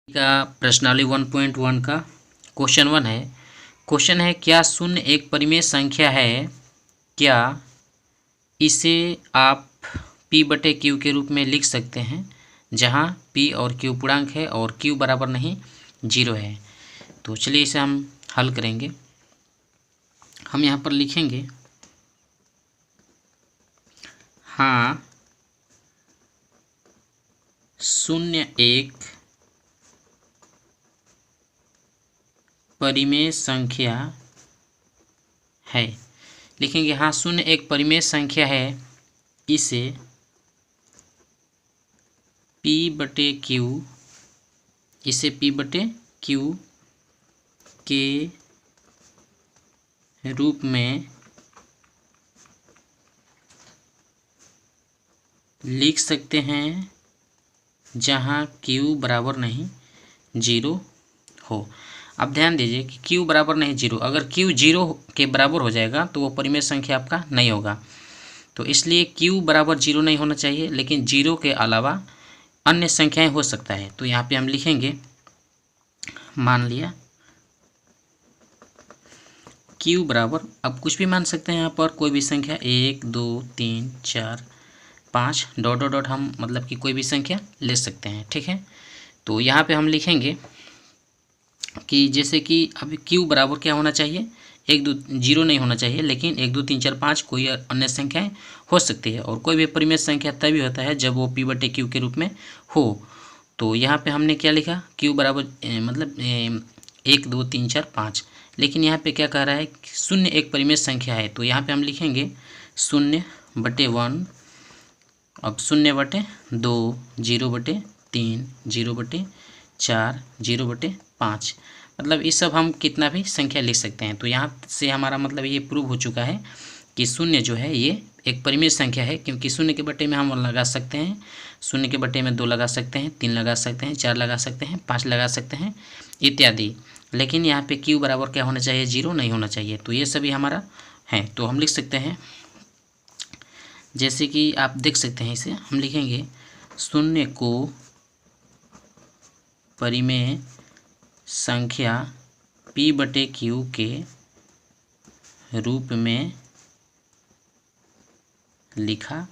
का प्रश्नावली 1.1 का क्वेश्चन 1 है। क्वेश्चन है क्या शून्य एक परिमेय संख्या है, क्या इसे आप p बटे क्यू के रूप में लिख सकते हैं जहां p और q पूर्णांक है और q बराबर नहीं 0 है। तो चलिए इसे हम हल करेंगे। हम यहाँ पर लिखेंगे हाँ शून्य एक परिमेय संख्या है। लिखेंगे हाँ शून्य एक परिमेय संख्या है, इसे p बटे क्यू के रूप में लिख सकते हैं जहां q बराबर नहीं 0 हो। अब ध्यान दीजिए कि q बराबर नहीं 0, अगर q 0 के बराबर हो जाएगा तो वो परिमेय संख्या आपका नहीं होगा। तो इसलिए q बराबर 0 नहीं होना चाहिए, लेकिन 0 के अलावा अन्य संख्याएं हो सकता है। तो यहाँ पे हम लिखेंगे मान लिया q बराबर, अब कुछ भी मान सकते हैं यहाँ पर, कोई भी संख्या 1 2 3 4 5 डॉट डॉट डॉट हम मतलब कि कोई भी संख्या ले सकते हैं। ठीक है, तो यहाँ पे हम लिखेंगे कि जैसे कि अभी q बराबर क्या होना चाहिए, 1 2 0 नहीं होना चाहिए, लेकिन 1 2 3 4 5 कोई अन्य संख्याएं हो सकती है। और कोई भी परिमेय संख्या तभी होता है जब वो p बटे क्यू के रूप में हो। तो यहाँ पे हमने क्या लिखा, q बराबर मतलब 1 2 3 4 5, लेकिन यहाँ पे क्या कह रहा है शून्य एक परिमेय संख्या है। तो यहाँ पे हम लिखेंगे 0/1, अब 0/2, 0/3, 0/4, 0/5, मतलब इस सब हम कितना भी संख्या लिख सकते हैं। तो यहाँ से हमारा मतलब ये प्रूव हो चुका है कि शून्य जो है ये एक परिमेय संख्या है, क्योंकि शून्य के बटे में हम लगा सकते हैं, शून्य के बटे में 2 लगा सकते हैं, 3 लगा सकते हैं, 4 लगा सकते हैं, 5 लगा सकते हैं इत्यादि। लेकिन यहाँ पे q बराबर क्या होना चाहिए, 0 नहीं होना चाहिए। तो ये सभी हमारा है। तो हम लिख सकते हैं, जैसे कि आप देख सकते हैं, इसे हम लिखेंगे शून्य को परिमेय संख्या p बटे क्यू के रूप में लिखा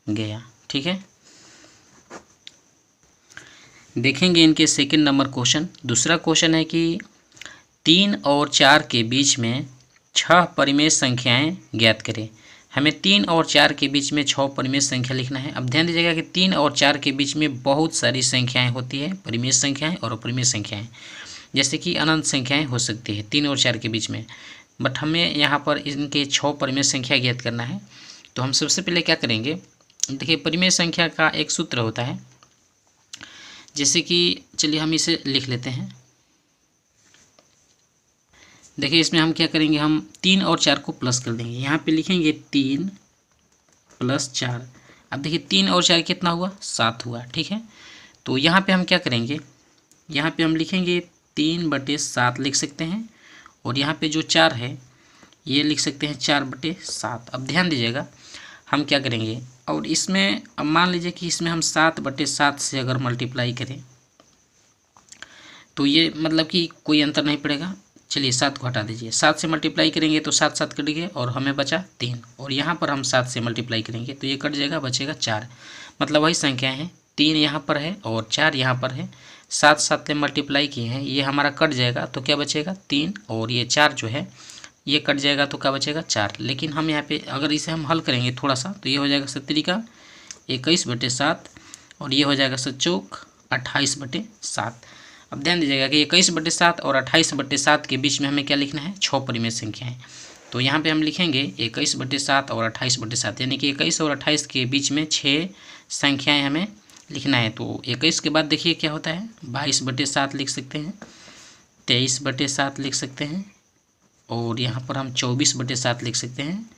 गया। ठीक है, देखेंगे इनके सेकंड नंबर क्वेश्चन। दूसरा क्वेश्चन है कि 3 और 4 के बीच में 6 परिमेय संख्याएं ज्ञात करें। हमें 3 और 4 के बीच में 6 परिमेय संख्या लिखना है। अब ध्यान दीजिएगा कि 3 और 4 के बीच में बहुत सारी संख्याएं होती है, परिमेय संख्याएं और अपरिमेय संख्याएं, जैसे कि अनंत संख्याएं हो सकती है 3 और 4 के बीच में। बट हमें यहाँ पर इनके 6 परिमेय संख्या ज्ञात करना है। तो हम सबसे पहले क्या करेंगे, देखिए परिमेय संख्या का एक सूत्र होता है, जैसे कि चलिए हम इसे लिख लेते हैं। देखिए इसमें हम क्या करेंगे, हम 3 और 4 को प्लस कर देंगे। यहाँ पे लिखेंगे 3 + 4। अब देखिए 3 और 4 कितना हुआ, 7 हुआ। ठीक है, तो यहाँ पे हम क्या करेंगे, यहाँ पे हम लिखेंगे 3/7 लिख सकते हैं, और यहाँ पे जो 4 है ये लिख सकते हैं 4/7। अब ध्यान दीजिएगा हम क्या करेंगे, और इसमें अब मान लीजिए कि इसमें हम 7/7 से अगर मल्टीप्लाई करें तो ये मतलब कि कोई अंतर नहीं पड़ेगा। चलिए 7 को हटा दीजिए, 7 से मल्टीप्लाई करेंगे तो 7 7 कट गए और हमें बचा 3, और यहाँ पर हम 7 से मल्टीप्लाई करेंगे तो ये कट जाएगा, बचेगा 4। मतलब वही संख्याएं हैं, 3 यहाँ पर है और 4 यहाँ पर है। 7 7 से मल्टीप्लाई किए हैं, ये हमारा कट जाएगा तो क्या बचेगा 3, और ये 4 जो है ये कट जाएगा तो क्या बचेगा 4। लेकिन हम यहाँ पे अगर इसे हम हल करेंगे थोड़ा सा तो ये हो जाएगा 21/7, और ये हो जाएगा 28/7। अब ध्यान दीजिएगा कि 21/7 और 28/7 के बीच में हमें क्या लिखना है, 6 परिमेय संख्याएं। तो यहाँ पे हम लिखेंगे 21/7 और 28/7, यानी कि 21 और 28 के बीच में 6 संख्याएं हमें लिखना है। तो 21 के बाद देखिए क्या होता है, 22/7 लिख सकते हैं, 23/7 लिख सकते हैं, और यहाँ पर हम 24/7 लिख सकते हैं,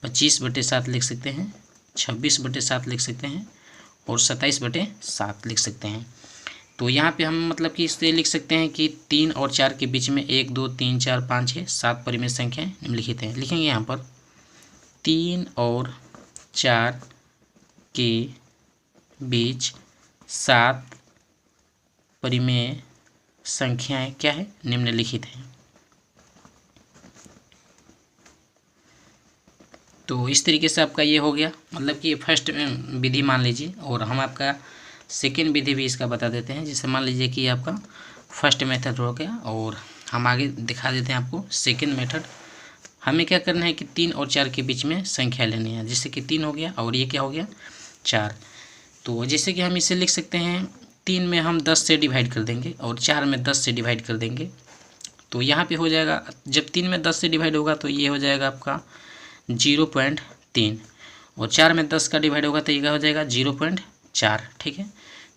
25/7 लिख सकते हैं, 26/7 लिख सकते हैं, और 27/7 लिख सकते हैं। तो यहाँ पे हम मतलब कि इससे लिख सकते हैं कि 3 और 4 के बीच में 1 2 3 4 5 6 7 परिमेय संख्याएं निम्नलिखित हैं। लिखेंगे यहाँ पर 3 और 4 के बीच 7 परिमेय संख्याएं क्या है, निम्नलिखित हैं। तो इस तरीके से आपका ये हो गया, मतलब कि फर्स्ट विधि मान लीजिए, और हम आपका सेकेंड विधि भी इसका बता देते हैं। जैसे मान लीजिए कि आपका फर्स्ट मेथड हो गया और हम आगे दिखा देते हैं आपको सेकेंड मेथड। हमें क्या करना है कि 3 और 4 के बीच में संख्या लेनी है। जैसे कि 3 हो गया और ये क्या हो गया 4। तो जैसे कि हम इसे लिख सकते हैं, 3 में हम 10 से डिवाइड कर देंगे और 4 में 10 से डिवाइड कर देंगे। तो यहाँ पे हो जाएगा, जब 3 में 10 से डिवाइड होगा तो ये हो जाएगा आपका 0.3 और 4 में 10 का डिवाइड होगा तो ये क्या हो जाएगा 0.4। ठीक है,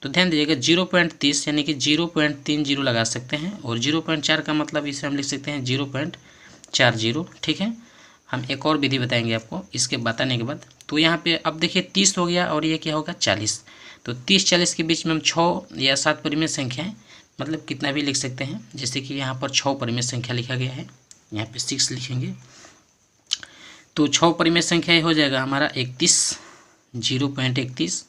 तो ध्यान दीजिएगा 0.30 यानी कि 0.30 लगा सकते हैं और 0.4 का मतलब इसे हम लिख सकते हैं 0.40। ठीक है, हम एक और विधि बताएंगे आपको इसके बताने के बाद। तो यहाँ पे अब देखिए 30 हो गया और ये क्या होगा 40। तो 30-40 के बीच में हम 6 या 7 परिमेय संख्याएं, मतलब कितना भी लिख सकते हैं। जैसे कि यहाँ पर 6 परिमेय संख्या लिखा गया है, यहाँ पे 6 लिखेंगे तो 6 परिमेय संख्या हो जाएगा हमारा 31, 0.31,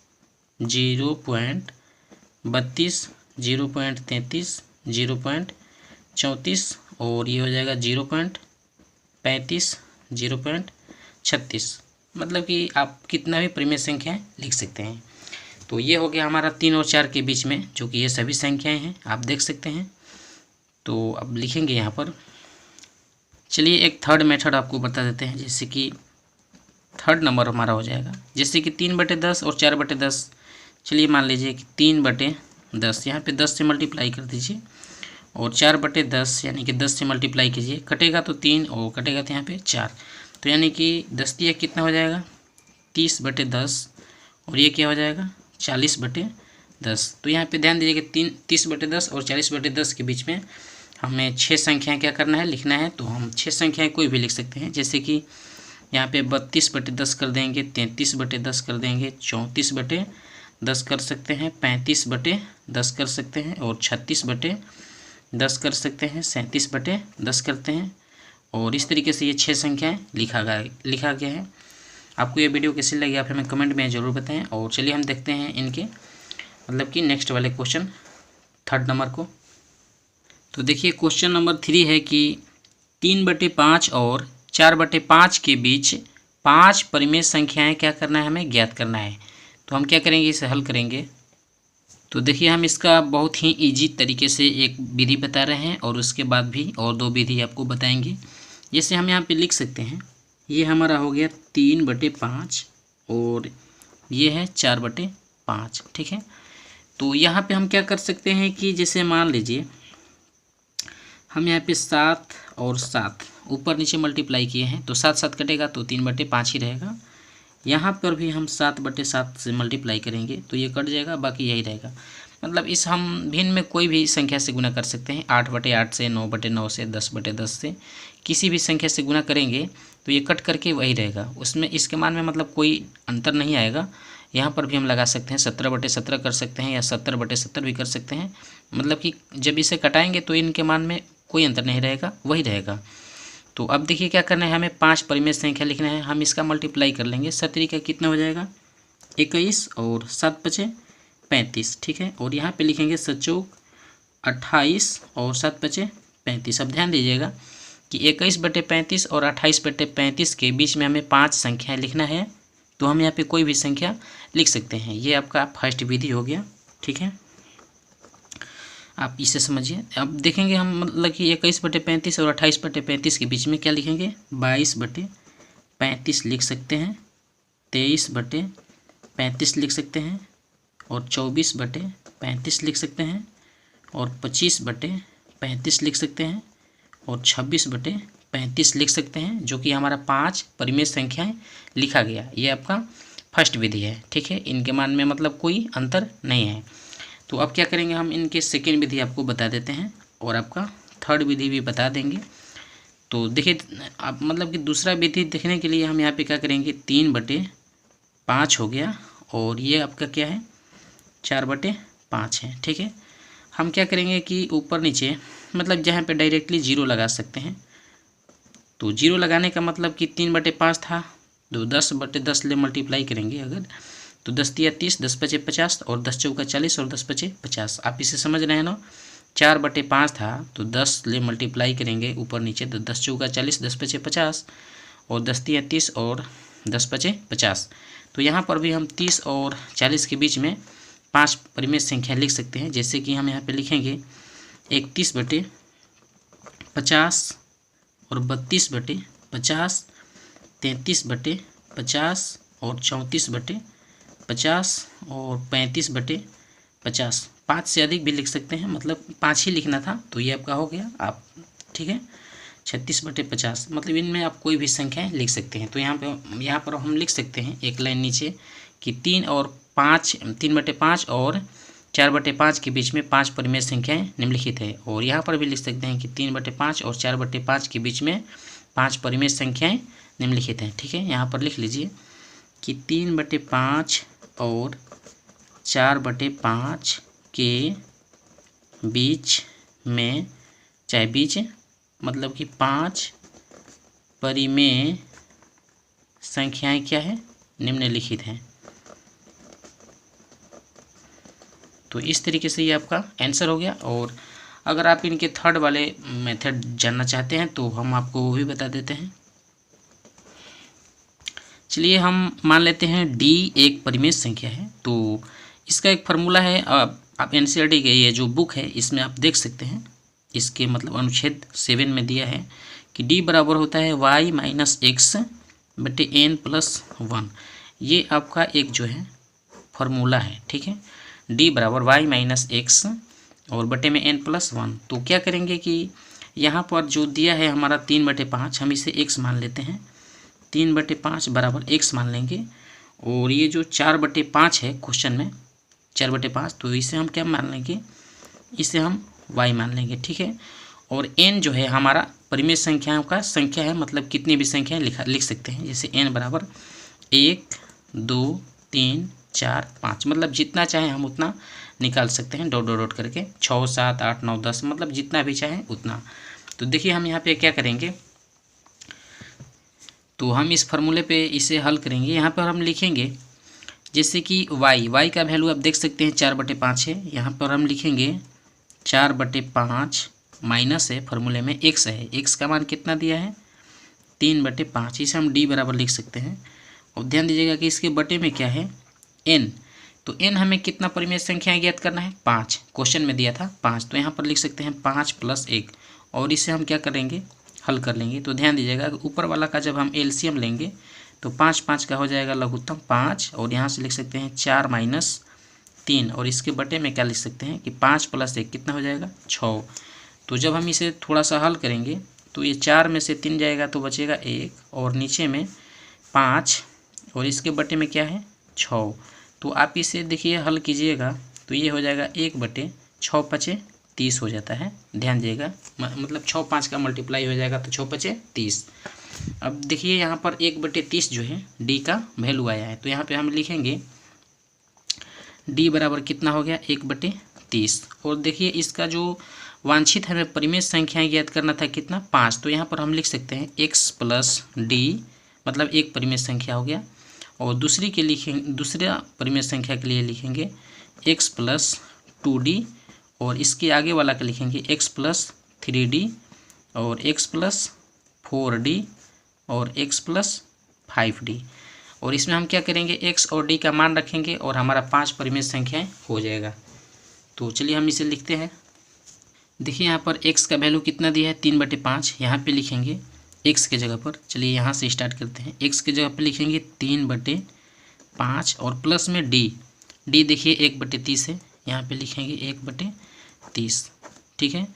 0.32, 0.33, 0.34 और ये हो जाएगा 0.35, 0.36। मतलब कि आप कितना भी परिमेय संख्याएं लिख सकते हैं। तो ये हो गया हमारा 3 और 4 के बीच में, जो कि ये सभी संख्याएं हैं, आप देख सकते हैं। तो अब लिखेंगे यहाँ पर, चलिए एक थर्ड मेथड आपको बता देते हैं। जैसे कि थर्ड नंबर हमारा हो जाएगा, जैसे कि 3/10 और 4/10। चलिए मान लीजिए कि 3/10, यहाँ पे 10 से मल्टीप्लाई कर दीजिए और 4/10 यानी कि 10 से मल्टीप्लाई कीजिए, कटेगा तो 3 और कटेगा तो यहाँ पे 4। तो यानी कि 10 दिया कितना हो जाएगा 30/10 और ये क्या हो जाएगा 40/10। तो यहाँ पे ध्यान दीजिए कि 30/10 और 40/10 के बीच में हमें 6 संख्याएं क्या करना है, लिखना है। तो हम 6 संख्याएं कोई भी लिख सकते हैं। जैसे कि यहाँ पे 32/10 कर देंगे, 33/10 कर देंगे, 34/10 कर सकते हैं, 35/10 कर सकते हैं और 36/10 कर सकते हैं, 37/10 करते हैं। और इस तरीके से ये 6 संख्याएँ लिखा गया है। आपको ये वीडियो कैसी लगी आप हमें कमेंट में ज़रूर बताएं। और चलिए हम देखते हैं इनके मतलब कि नेक्स्ट वाले क्वेश्चन थर्ड नंबर को। तो देखिए क्वेश्चन नंबर 3 है कि 3/5 और 4/5 के बीच 5 परिमेय संख्याएं क्या करना है, हमें ज्ञात करना है। तो हम क्या करेंगे, इसे हल करेंगे। तो देखिए हम इसका बहुत ही इजी तरीके से एक विधि बता रहे हैं और उसके बाद भी और 2 विधि आपको बताएंगे। जैसे हम यहाँ पे लिख सकते हैं, ये हमारा हो गया 3/5 और ये है 4/5। ठीक है, तो यहाँ पे हम क्या कर सकते हैं कि जैसे मान लीजिए हम यहाँ पे 7 और 7 ऊपर नीचे मल्टीप्लाई किए हैं, तो 7 कटेगा तो 3/5 ही रहेगा। यहाँ पर भी हम 7/7 से मल्टीप्लाई करेंगे तो ये कट जाएगा, बाकी यही रहेगा। मतलब इस हम भिन्न में कोई भी संख्या से गुना कर सकते हैं, 8/8 से, 9/9 से, 10/10 से, किसी भी संख्या से गुना करेंगे तो ये कट करके वही रहेगा। उसमें इसके मान में मतलब कोई अंतर नहीं आएगा। यहाँ पर भी हम लगा सकते हैं, 17/17 कर सकते हैं या 70/70 भी कर सकते हैं। मतलब कि जब इसे कटाएंगे तो इनके मान में कोई अंतर नहीं रहेगा, वही रहेगा। तो अब देखिए क्या करना है, हमें 5 परिमेय संख्या लिखना है। हम इसका मल्टीप्लाई कर लेंगे। 17 का कितना हो जाएगा 21 और 7×5 35। ठीक है, और यहाँ पे लिखेंगे 7×4 28 और 7×5 35। अब ध्यान दीजिएगा कि 21/35 और 28/35 के बीच में हमें 5 संख्याएं लिखना है। तो हम यहाँ पे कोई भी संख्या लिख सकते हैं। ये आपका फर्स्ट विधि हो गया। ठीक है, आप इसे समझिए। अब देखेंगे हम मतलब कि 21/35 और 28/35 के बीच में क्या लिखेंगे, 22/35 लिख सकते हैं, 23/35 लिख सकते हैं और 24/35 लिख सकते हैं और 25/35 लिख सकते हैं और 26/35 लिख सकते हैं, जो कि हमारा 5 परिमेय संख्याएं लिखा गया। ये आपका फर्स्ट विधि है। ठीक है, इनके मान में मतलब कोई अंतर नहीं है। तो अब क्या करेंगे, हम इनके सेकेंड विधि आपको बता देते हैं और आपका थर्ड विधि भी बता देंगे। तो देखिए आप मतलब कि दूसरा विधि देखने के लिए हम यहाँ पे क्या करेंगे, 3/5 हो गया और ये आपका क्या है 4/5 है। ठीक है, हम क्या करेंगे कि ऊपर नीचे मतलब जहाँ पे डायरेक्टली 0 लगा सकते हैं। तो 0 लगाने का मतलब कि 3/5 था, तो 10/10 ले मल्टीप्लाई करेंगे अगर, तो 10 तिया 30, 10 पचे 50 और 10 चौका 40 और 10 पचे 50। आप इसे समझ रहे हैं ना। 4/5 था तो 10 ले मल्टीप्लाई करेंगे ऊपर नीचे, तो 10 चौका 40, 10 पचे 50 और 10 तिया 30 और 10 पचे 50। तो यहाँ पर भी हम 30 और 40 के बीच में 5 परिमेय संख्या लिख सकते हैं। जैसे कि हम यहाँ पे लिखेंगे 31/50 और 32/50, 33/50 और 34/50 और 35/50। 5 से अधिक भी लिख सकते हैं, मतलब 5 ही लिखना था तो ये आपका हो गया आप, ठीक है। 36/50, मतलब इनमें आप कोई भी संख्याएं लिख सकते हैं। तो यहाँ पर हम लिख सकते हैं एक लाइन नीचे कि 3/5 और 4/5 के बीच में 5 परिमेय संख्याएं निम्नलिखित है। और यहाँ पर भी लिख सकते हैं कि 3/5 और 4/5 के बीच में 5 परिमेय संख्याएं निम्नलिखित हैं, ठीक है। यहाँ पर लिख लीजिए कि 3/5 और 4/5 के बीच में, चाहे बीच मतलब कि 5 परिमेय संख्याएं क्या है, निम्नलिखित हैं। तो इस तरीके से ये आपका आंसर हो गया। और अगर आप इनके थर्ड वाले मेथड जानना चाहते हैं तो हम आपको वो भी बता देते हैं। चलिए हम मान लेते हैं D एक परिमेय संख्या है। तो इसका एक फार्मूला है, आप NCERT के ये जो बुक है इसमें आप देख सकते हैं। इसके मतलब अनुच्छेद 7 में दिया है कि D बराबर होता है y - x बटे n+1। ये आपका एक जो है फार्मूला है, ठीक है। D बराबर y - x और बटे में n+1। तो क्या करेंगे कि यहाँ पर जो दिया है हमारा 3/5, हम इसे x मान लेते हैं। 3/5 बराबर x मान लेंगे। और ये जो 4/5 है क्वेश्चन में 4/5, तो इसे हम क्या मान लेंगे, इसे हम y मान लेंगे, ठीक है। और n जो है हमारा परिमेय संख्याओं का संख्या है, मतलब कितनी भी संख्याएं लिख सकते हैं। जैसे n बराबर 1 2 3 4 5, मतलब जितना चाहे हम उतना निकाल सकते हैं, डॉट डॉट डॉट करके 6 7 8 9 10, मतलब जितना भी चाहे उतना। तो देखिए हम यहाँ पे क्या करेंगे, तो हम इस फार्मूले पे इसे हल करेंगे। यहाँ पर हम लिखेंगे जैसे कि y का वैल्यू आप देख सकते हैं 4/5 है। यहाँ पर हम लिखेंगे 4/5 माइनस है, फार्मूले में x है, x का मान कितना दिया है 3/5। इसे हम d बराबर लिख सकते हैं। और ध्यान दीजिएगा कि इसके बटे में क्या है n। तो n हमें कितना परिमेय संख्या ज्ञात करना है, 5, क्वेश्चन में दिया था 5। तो यहाँ पर लिख सकते हैं 5 + 1 और इसे हम क्या करेंगे, हल कर लेंगे। तो ध्यान दीजिएगा ऊपर वाला का जब हम LCM लेंगे तो 5 5 का हो जाएगा लघुत्तम 5, और यहाँ से लिख सकते हैं 4 - 3 और इसके बटे में क्या लिख सकते हैं कि 5 + 1 कितना हो जाएगा 6। तो जब हम इसे थोड़ा सा हल करेंगे तो ये 4 में से 3 जाएगा तो बचेगा 1, और नीचे में 5 और इसके बटे में क्या है 6। तो आप इसे देखिए हल कीजिएगा तो ये हो जाएगा 1/6 × 30 हो जाता है। ध्यान दीजिएगा, मतलब 6 5 का मल्टीप्लाई हो जाएगा तो 6 × 30। अब देखिए यहाँ पर 1/30 जो है D का वैल्यू आया है। तो यहाँ पे हम लिखेंगे D बराबर कितना हो गया 1/30। और देखिए इसका जो वांछित हमें परिमेय संख्याएं ज्ञात करना था कितना 5। तो यहाँ पर हम लिख सकते हैं x + D, मतलब एक परिमेय संख्या हो गया। और दूसरी के लिखेंगे, दूसरा परिमेय संख्या के लिए लिखेंगे x + 2D, और इसके आगे वाला का लिखेंगे x + 3D और x + 4D और x + 5D। और इसमें हम क्या करेंगे x और d का मान रखेंगे और हमारा 5 परिमेय संख्याएं हो जाएगा। तो चलिए हम इसे लिखते हैं। देखिए यहाँ पर x का वैल्यू कितना दिया है 3/5, यहाँ पे लिखेंगे x के जगह पर। चलिए यहाँ से स्टार्ट करते हैं। x के जगह पर लिखेंगे 3/5 और प्लस में d देखिए 1/30 है, यहाँ पे लिखेंगे 1/30, ठीक है।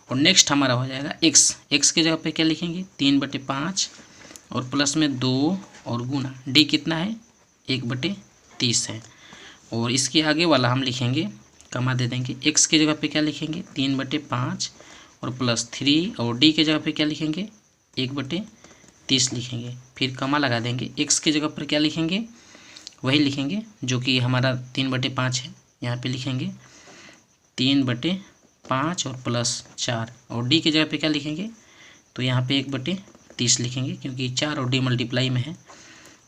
और नेक्स्ट हमारा हो जाएगा x के जगह पे क्या लिखेंगे 3/5 और प्लस में 2 और गुना d कितना है 1/30 है। और इसके आगे वाला हम लिखेंगे कमा दे देंगे, x के जगह पे क्या लिखेंगे 3/5 और प्लस 3, और d के जगह पे क्या लिखेंगे 1/30 लिखेंगे। फिर कमा लगा देंगे, x के जगह पर क्या लिखेंगे वही लिखेंगे जो कि हमारा 3/5 है, यहाँ पे लिखेंगे 3/5 और प्लस 4, और d की जगह पे क्या लिखेंगे तो यहाँ पे 1/30 लिखेंगे क्योंकि 4 और d मल्टीप्लाई में है।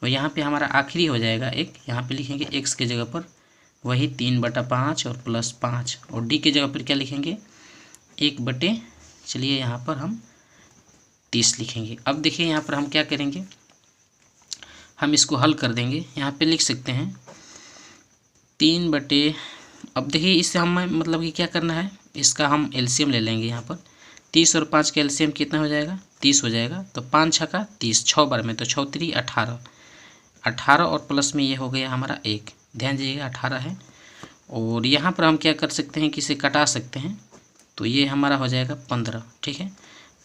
और यहाँ पे हमारा आखिरी हो जाएगा एक, यहाँ पे लिखेंगे x के जगह पर वही 3/5 और प्लस 5, और d की जगह पर क्या लिखेंगे 1/, चलिए यहाँ पर हम 30 लिखेंगे। अब देखिए यहाँ पर हम क्या करेंगे, हम इसको हल कर देंगे। यहाँ पे लिख सकते हैं 3/, अब देखिए इससे हम मतलब कि क्या करना है, इसका हम एलसीएम ले लेंगे। यहाँ पर 30 और 5 का एलसीएम कितना हो जाएगा, 30 हो जाएगा। तो 5 छक्का 30, 6 बार में तो 6 3 18, 18 और प्लस में ये हो गया हमारा 1, ध्यान दीजिएगा 18 है। और यहाँ पर हम क्या कर सकते हैं कि इसे कटा सकते हैं, तो ये हमारा हो जाएगा 15, ठीक है।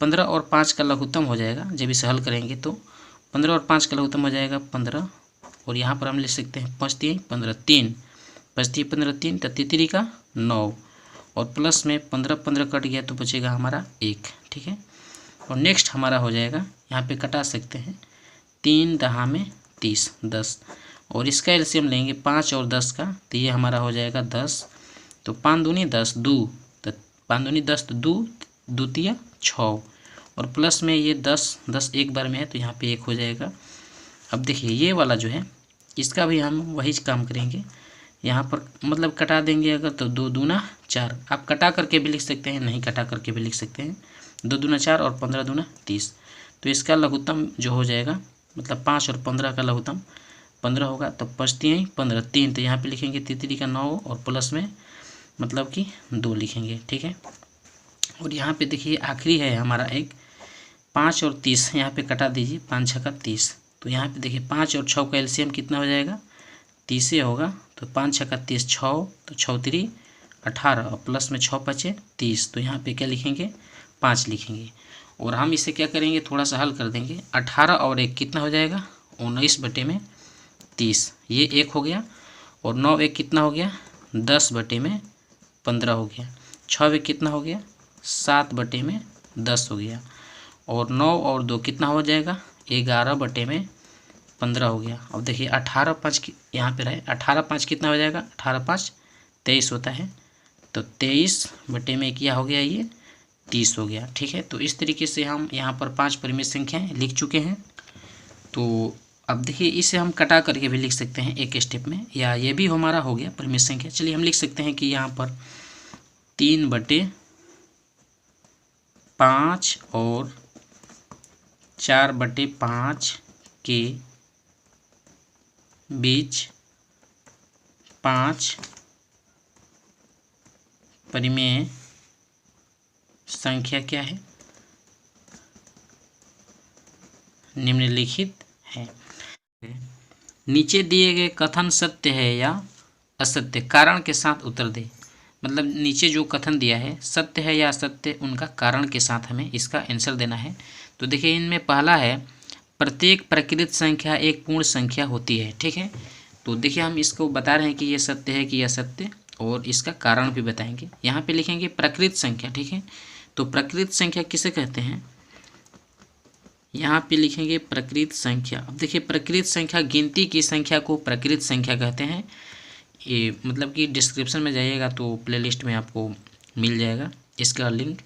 15 और 5 का लघुत्तम हो जाएगा, जब इसे हल करेंगे तो 15 और 5 का लघुत्तम हो जाएगा 15, और यहाँ पर हम लिख सकते हैं 5 3 15, 3 5 3 15, 3 तो 3 का 9, और प्लस में 15 15 कट गया तो बचेगा हमारा 1, ठीक है। और नेक्स्ट हमारा हो जाएगा, यहाँ पे कटा सकते हैं 3 दहा में 30, 10, और इसका एलसीएम लेंगे 5 और 10 का, तो ये हमारा हो जाएगा 10। तो 5 दूनी 10, 2 तो 5 दूनी 10, तो 2 2 6, और प्लस में ये 10 10 एक बार में है तो यहाँ पे 1 हो जाएगा। अब देखिए ये वाला जो है इसका भी हम वही काम करेंगे, यहाँ पर मतलब कटा देंगे अगर तो 2 दूना 4, आप कटा करके भी लिख सकते हैं, नहीं कटा करके भी लिख सकते हैं। 2 दूना 4 और 15 दूना 30, तो इसका लघुत्तम जो हो जाएगा मतलब 5 और 15 का लघुत्तम 15 होगा, तो 5 3 15, 3 तो यहाँ पे लिखेंगे 3 का 9, और प्लस में मतलब कि 2 लिखेंगे, ठीक है। और यहाँ पे देखिए आखिरी है हमारा एक 5 और 30, यहाँ पे कटा दीजिए 5 छक्का 30, तो यहाँ पे देखिए 5 और 6 का एलसीएम कितना हो जाएगा 30 होगा, तो 5 छक्का 30 6, तो 6 3 18, और प्लस में 6 5 30, तो यहाँ पे क्या लिखेंगे 5 लिखेंगे। और हम इसे क्या करेंगे थोड़ा सा हल कर देंगे, 18 और 1 कितना हो जाएगा 19/30, ये 1 हो गया, और 9 1 कितना हो गया 10/15 हो गया, 6 1 कितना हो गया 7/10 हो गया, और 9 और 2 कितना हो जाएगा 11/15 हो गया। अब देखिए 18 5 यहाँ पे रहे, 18 5 कितना हो जाएगा 18 5 23 होता है, तो 23/में क्या हो गया ये 30 हो गया, ठीक है। तो इस तरीके से हम यहाँ पर 5 परिमेय संख्याएं लिख चुके हैं। तो अब देखिए इसे हम कटा करके भी लिख सकते हैं एक स्टेप में, या ये भी हमारा हो गया परिमेय संख्या। चलिए हम लिख सकते हैं कि यहाँ पर 3/5 और 4/5 के बीच 5 परिमेय संख्या क्या है, निम्नलिखित है। नीचे दिए गए कथन सत्य है या असत्य, कारण के साथ उत्तर दे। मतलब नीचे जो कथन दिया है सत्य है या असत्य, उनका कारण के साथ हमें इसका आंसर देना है। तो देखिए इनमें पहला है प्रत्येक प्रकृत संख्या एक पूर्ण संख्या होती है, ठीक है। तो देखिए हम इसको बता रहे हैं कि ये सत्य है कि असत्य, और इसका कारण भी बताएंगे। यहाँ पे लिखेंगे प्रकृत संख्या, ठीक है। तो प्रकृत संख्या किसे कहते हैं, यहाँ पे लिखेंगे प्रकृत संख्या। अब देखिए प्रकृत संख्या गिनती की संख्या को प्रकृत संख्या कहते हैं। ये मतलब कि डिस्क्रिप्शन में जाइएगा तो प्लेलिस्ट में आपको मिल जाएगा इसका लिंक।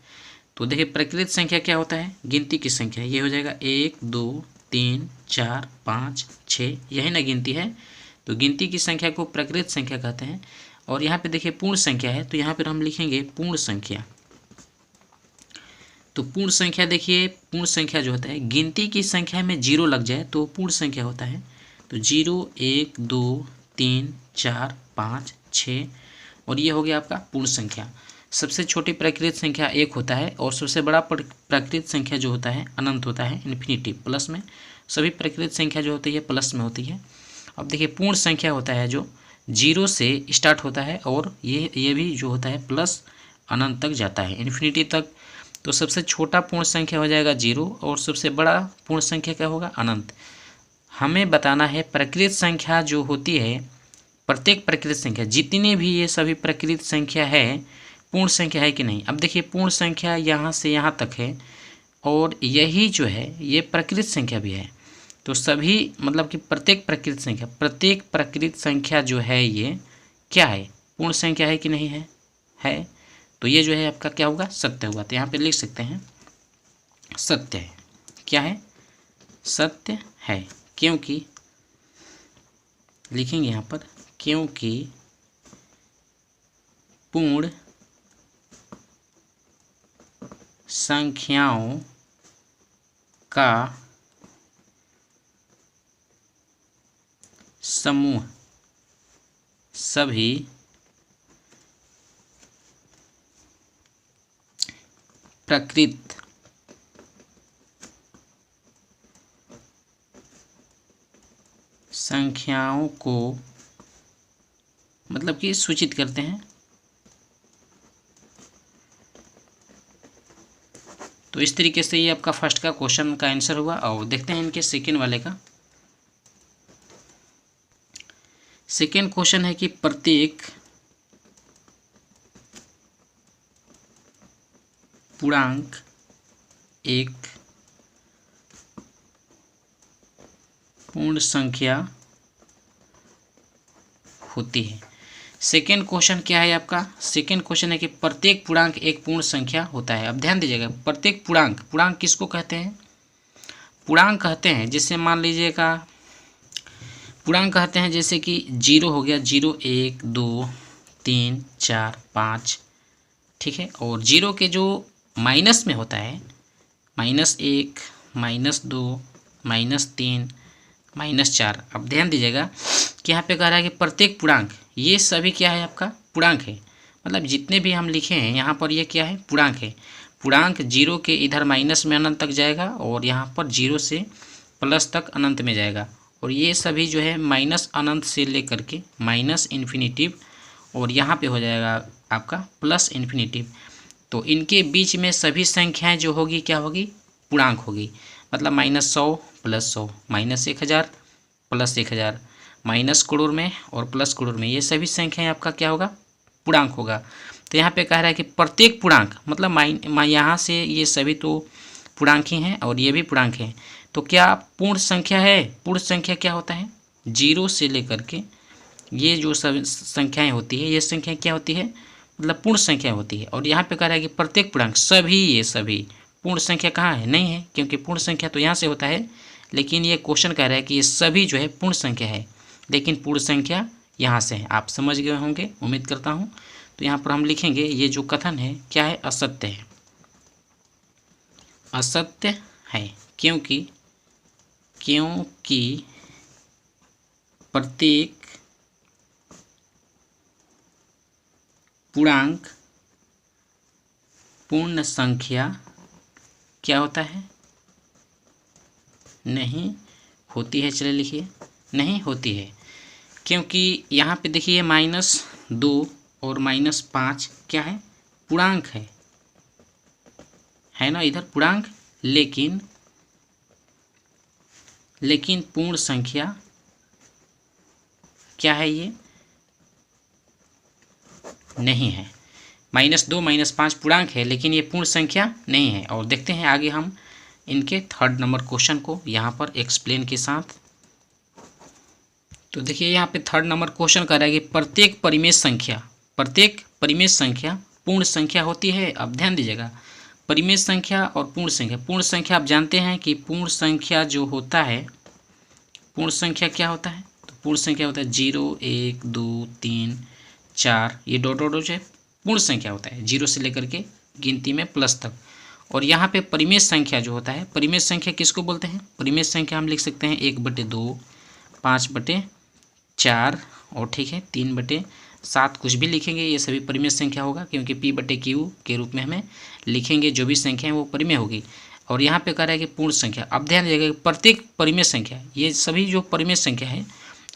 तो देखिए प्रकृत संख्या क्या होता है, गिनती की संख्या, ये हो जाएगा 1 2 3 4 5 6, यही ना गिनती है। तो गिनती की संख्या को प्रकृत संख्या कहते हैं। और यहाँ पे देखिए पूर्ण संख्या है, तो यहाँ पर हम लिखेंगे पूर्ण संख्या। तो पूर्ण संख्या देखिए पूर्ण संख्या जो होता है गिनती की संख्या में 0 लग जाए तो पूर्ण संख्या होता है। तो 0 1 2 3 4 5 6, और ये हो गया आपका पूर्ण संख्या। सबसे छोटी प्राकृत संख्या 1 होता है, और सबसे बड़ा प्राकृत संख्या जो होता है अनंत होता है, इन्फिनिटी प्लस में। सभी प्राकृत संख्या जो होती है प्लस में होती है। अब देखिए पूर्ण संख्या होता है जो 0 से स्टार्ट होता है, और ये भी जो होता है प्लस अनंत तक जाता है, इन्फिनिटी तक। तो सबसे छोटा पूर्ण संख्या हो जाएगा 0, और सबसे बड़ा पूर्ण संख्या क्या होगा अनंत। हमें बताना है प्रकृत संख्या जो होती है, प्रत्येक प्रकृत संख्या जितनी भी ये सभी प्रकृत संख्या है पूर्ण संख्या है कि नहीं। अब देखिए पूर्ण संख्या यहाँ से यहाँ तक है, और यही जो है ये प्रकृत संख्या भी है। तो सभी मतलब कि प्रत्येक प्रकृत संख्या जो है ये क्या है, पूर्ण संख्या है कि नहीं है, है। तो ये जो है आपका क्या होगा सत्य होगा। तो यहाँ पे लिख सकते हैं सत्य है, क्या है सत्य है, क्योंकि लिखेंगे यहाँ पर क्योंकि पूर्ण संख्याओं का समूह सभी प्रकृत संख्याओं को मतलब कि सूचित करते हैं। तो इस तरीके से ये आपका फर्स्ट का क्वेश्चन का आंसर हुआ। और देखते हैं इनके सेकेंड वाले का। सेकेंड क्वेश्चन है कि प्रत्येक पूर्णांक एक पूर्ण संख्या होती है। सेकेंड क्वेश्चन क्या है आपका? सेकेंड क्वेश्चन है कि प्रत्येक पूर्णांक एक पूर्ण संख्या होता है। अब ध्यान दीजिएगा, प्रत्येक पूर्णांक, पूर्णांक किसको कहते हैं? पूर्णांक कहते हैं जैसे मान लीजिएगा, पूर्णांक कहते हैं जैसे कि 0 हो गया, 0 1 2 3 4 5, ठीक है। और 0 के जो माइनस में होता है, -1 -2 -3 -4। अब ध्यान दीजिएगा कि यहाँ पे कह रहा है कि प्रत्येक पूर्णांक, ये सभी क्या है आपका? पूर्णांक है। मतलब जितने भी हम लिखे हैं यहाँ पर ये क्या है? पूर्णांक है। पूर्णांक 0 के इधर माइनस में अनंत तक जाएगा और यहाँ पर 0 से प्लस तक अनंत में जाएगा। और ये सभी जो है माइनस अनंत से लेकर के माइनस इन्फिनिटिव और यहाँ पे हो जाएगा आपका प्लस इन्फिनिटिव। तो इनके बीच में सभी संख्याएं जो होगी क्या होगी? पूर्णांक होगी। मतलब -100 + 100, -1000 + 1000, माइनस करोड़ में और प्लस करोड़ में, ये सभी संख्याएं आपका क्या होगा? पूर्णांक होगा। तो यहाँ पे कह रहा है कि प्रत्येक पूर्णांक, मतलब यहाँ से ये सभी तो पूर्णांक ही हैं और ये भी पूर्णांक हैं। तो क्या पूर्ण संख्या है? पूर्ण संख्या क्या होता है? 0 से लेकर के ये जो सब संख्याएं होती है, ये संख्या क्या होती है? मतलब पूर्ण संख्या होती है। और यहाँ पे कह रहा है कि प्रत्येक पूर्णांक, सभी, ये सभी पूर्ण संख्या कहाँ है? नहीं है, क्योंकि पूर्ण संख्या तो यहाँ से होता है। लेकिन ये क्वेश्चन कह रहा है कि ये सभी जो है पूर्ण संख्या है, लेकिन पूर्ण संख्या यहाँ से है। आप समझ गए होंगे, उम्मीद करता हूँ। तो यहाँ पर हम लिखेंगे ये जो कथन है क्या है? असत्य है। असत्य है क्योंकि प्रत्येक पूर्णांक पूर्ण संख्या क्या होता है? नहीं होती है। चलिए लिखिए, नहीं होती है। क्योंकि यहाँ पे देखिए -2 और -5 क्या है? पूर्णांक है ना, इधर पूर्णांक। लेकिन पूर्ण संख्या क्या है? ये नहीं है। -2 -5 पूर्णांक है, लेकिन ये पूर्ण संख्या नहीं है। और देखते हैं आगे हम इनके थर्ड नंबर क्वेश्चन को यहाँ पर एक्सप्लेन के साथ। तो देखिए यहाँ पे थर्ड नंबर क्वेश्चन कर रहा है कि प्रत्येक परिमेय संख्या पूर्ण संख्या होती है। अब ध्यान दीजिएगा, परिमेय संख्या और पूर्ण संख्या आप जानते हैं कि पूर्ण संख्या जो होता है, पूर्ण संख्या क्या होता है? तो पूर्ण संख्या होता है 0 1 2 3 4, ये डॉट डॉट जो है पूर्ण संख्या होता है, 0 से लेकर के गिनती में प्लस तक। और यहाँ पे परिमेय संख्या जो होता है, परिमेय संख्या किसको बोलते हैं? परिमेय संख्या हम लिख सकते हैं 1/2, 5/4 और ठीक है 3/7, कुछ भी लिखेंगे ये सभी परिमेय संख्या होगा, क्योंकि P/Q के रूप में हमें लिखेंगे जो भी संख्या है वो परिमेय होगी। और यहाँ पे कह रहा है कि पूर्ण संख्या। अब ध्यान दीजिएगा, प्रत्येक परिमेय संख्या, ये सभी जो परिमेय संख्या है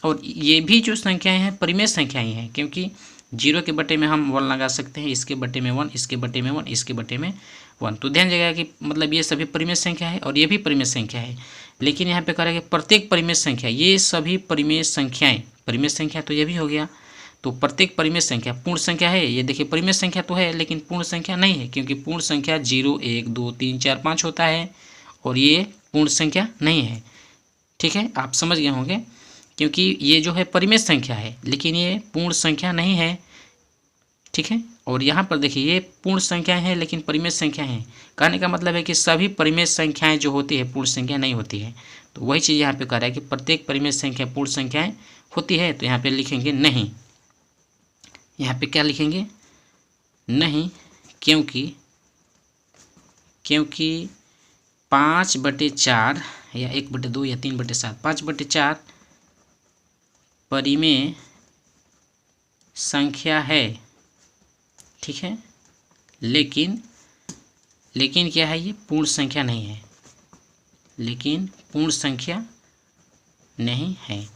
और ये भी जो संख्याएं हैं परिमेय संख्याएं हैं, क्योंकि 0 के बटे में हम 1 लगा सकते हैं, इसके बटे में 1, इसके बटे में 1, इसके बटे में 1। तो ध्यान दीजिएगा कि मतलब ये सभी परिमेय संख्या है और ये भी परिमेय संख्या है। लेकिन यहाँ पे कह रहा है कि प्रत्येक परिमेय संख्या, ये सभी परिमेय संख्याएं, परिमेय संख्या तो ये भी हो गया। तो प्रत्येक परिमेय संख्या पूर्ण संख्या है। ये देखिए परिमेय संख्या तो है लेकिन पूर्ण संख्या नहीं है, क्योंकि पूर्ण संख्या 0 1 2 3 4 5 होता है और ये पूर्ण संख्या नहीं है। ठीक है, आप समझ गए होंगे, क्योंकि ये जो है परिमेय संख्या है लेकिन ये पूर्ण संख्या नहीं है। ठीक है, और यहाँ पर देखिए ये पूर्ण संख्याएं हैं लेकिन परिमेय संख्या हैं। कहने का मतलब है कि सभी परिमेय संख्याएं जो होती है पूर्ण संख्या नहीं होती है। तो वही चीज़ यहाँ पे कह रहा है कि प्रत्येक परिमेय संख्या पूर्ण संख्याएं होती है, तो यहाँ पे लिखेंगे नहीं। यहाँ पे क्या लिखेंगे? नहीं, क्योंकि 5/4 या 1/2 या 3/7, 5/4 परिमेय संख्या है, ठीक है। लेकिन क्या है? ये पूर्ण संख्या नहीं है, लेकिन पूर्ण संख्या नहीं है।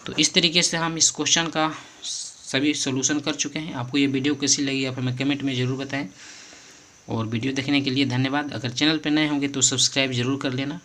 तो इस तरीके से हम इस क्वेश्चन का सभी सॉल्यूशन कर चुके हैं। आपको ये वीडियो कैसी लगी आप हमें कमेंट में ज़रूर बताएं, और वीडियो देखने के लिए धन्यवाद। अगर चैनल पर नए होंगे तो सब्सक्राइब ज़रूर कर लेना।